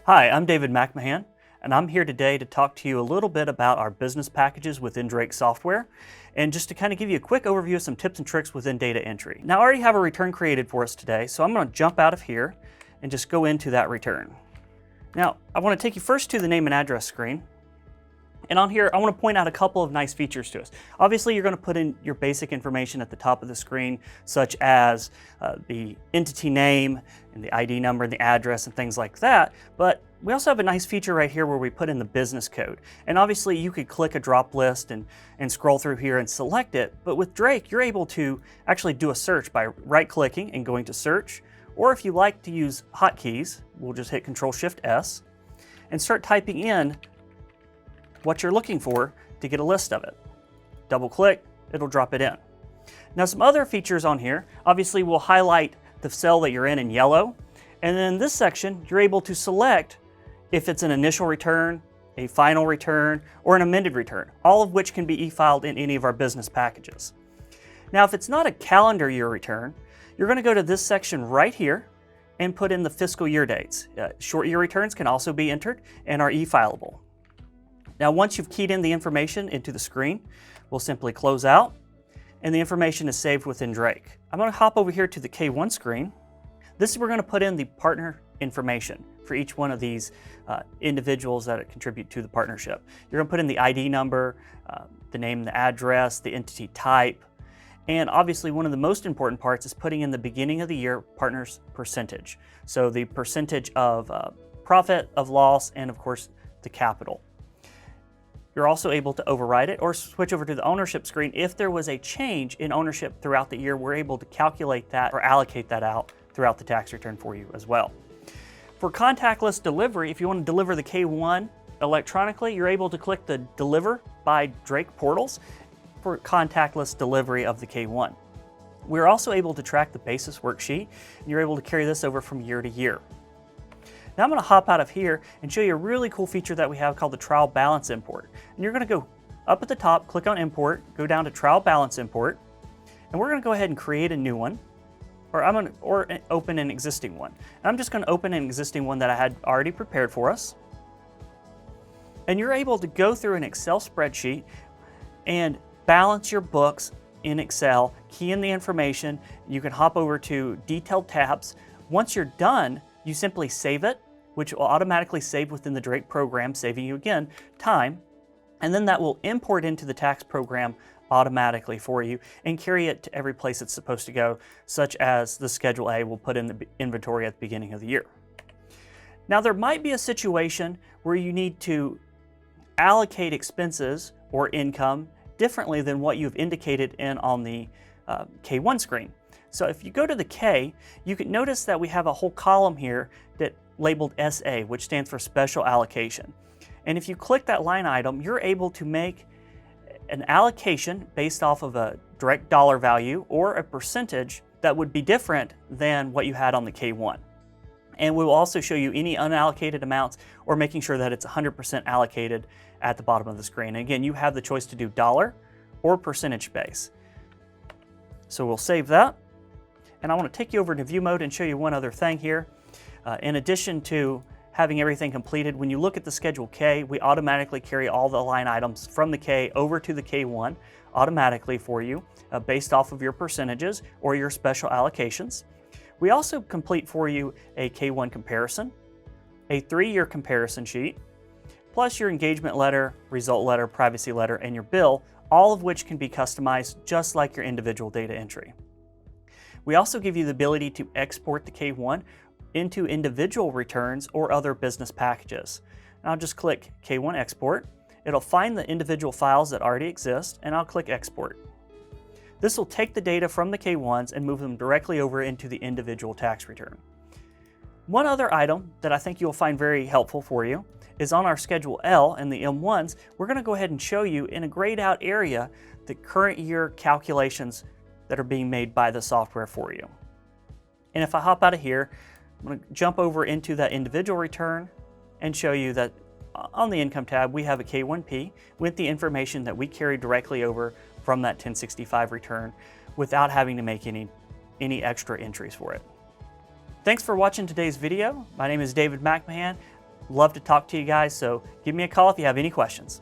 Hi, I'm David McMahon, and I'm here today to talk to you a little bit about our business packages within Drake software, and just to kind of give you a quick overview of some tips and tricks within data entry. Now, I already have a return created for us today, so I'm going to jump out of here and just go into that return. Now, I want to take you first to the name and address screen. And on here, I want to point out a couple of nice features to us. Obviously, you're going to put in your basic information at the top of the screen, such as the entity name and the ID number and the address and things like that. But we also have a nice feature right here where we put in the business code. And obviously, you could click a drop list and scroll through here and select it. But with Drake, you're able to actually do a search by right-clicking and going to search. Or if you like to use hotkeys, we'll just hit Control-Shift-S and start typing in what you're looking for to get a list of it. Double click, it'll drop it in. Now, some other features on here, obviously we'll highlight the cell that you're in yellow, and then in this section, you're able to select if it's an initial return, a final return, or an amended return, all of which can be e-filed in any of our business packages. Now, if it's not a calendar year return, you're gonna go to this section right here and put in the fiscal year dates. Short year returns can also be entered and are e-fileable. Now, once you've keyed in the information into the screen, we'll simply close out, and the information is saved within Drake. I'm going to hop over here to the K1 screen. This is where we're going to put in the partner information for each one of these individuals that contribute to the partnership. You're going to put in the ID number, the name, the address, the entity type, and obviously one of the most important parts is putting in the beginning of the year partner's percentage. So the percentage of profit, of loss, and of course the capital. You're also able to override it or switch over to the ownership screen. If there was a change in ownership throughout the year, we're able to calculate that or allocate that out throughout the tax return for you as well. For contactless delivery, if you want to deliver the K1 electronically, you're able to click the Deliver by Drake portals for contactless delivery of the K1. We're also able to track the basis worksheet, and you're able to carry this over from year to year. Now I'm going to hop out of here and show you a really cool feature that we have called the trial balance import. And you're going to go up at the top, click on import, go down to trial balance import, and we're going to go ahead and create a new one, or open an existing one. And I'm just going to open an existing one that I had already prepared for us. And you're able to go through an Excel spreadsheet and balance your books in Excel, key in the information. You can hop over to detailed tabs. Once you're done, you simply save it, which will automatically save within the Drake program, saving you again time, and then that will import into the tax program automatically for you and carry it to every place it's supposed to go, such as the Schedule A will put in the inventory at the beginning of the year. Now, there might be a situation where you need to allocate expenses or income differently than what you've indicated on the K1 screen. So if you go to the K, you can notice that we have a whole column here that labeled SA, which stands for Special Allocation. And if you click that line item, you're able to make an allocation based off of a direct dollar value or a percentage that would be different than what you had on the K1. And we will also show you any unallocated amounts or making sure that it's 100% allocated at the bottom of the screen. And again, you have the choice to do dollar or percentage base. So we'll save that. And I want to take you over to view mode and show you one other thing here. In addition to having everything completed, when you look at the Schedule K, we automatically carry all the line items from the K over to the K1 automatically for you based off of your percentages or your special allocations. We also complete for you a K1 comparison, a 3-year comparison sheet, plus your engagement letter, result letter, privacy letter, and your bill, all of which can be customized just like your individual data entry. We also give you the ability to export the K1 into individual returns or other business packages. And I'll just click K1 Export. It'll find the individual files that already exist, and I'll click Export. This will take the data from the K1s and move them directly over into the individual tax return. One other item that I think you'll find very helpful for you is on our Schedule L and the M1s, we're going to go ahead and show you in a grayed out area the current year calculations that are being made by the software for you. And if I hop out of here, I'm going to jump over into that individual return and show you that on the Income tab, we have a K1P with the information that we carry directly over from that 1065 return without having to make any extra entries for it. Thanks for watching today's video. My name is David McMahon. Love to talk to you guys, so give me a call if you have any questions.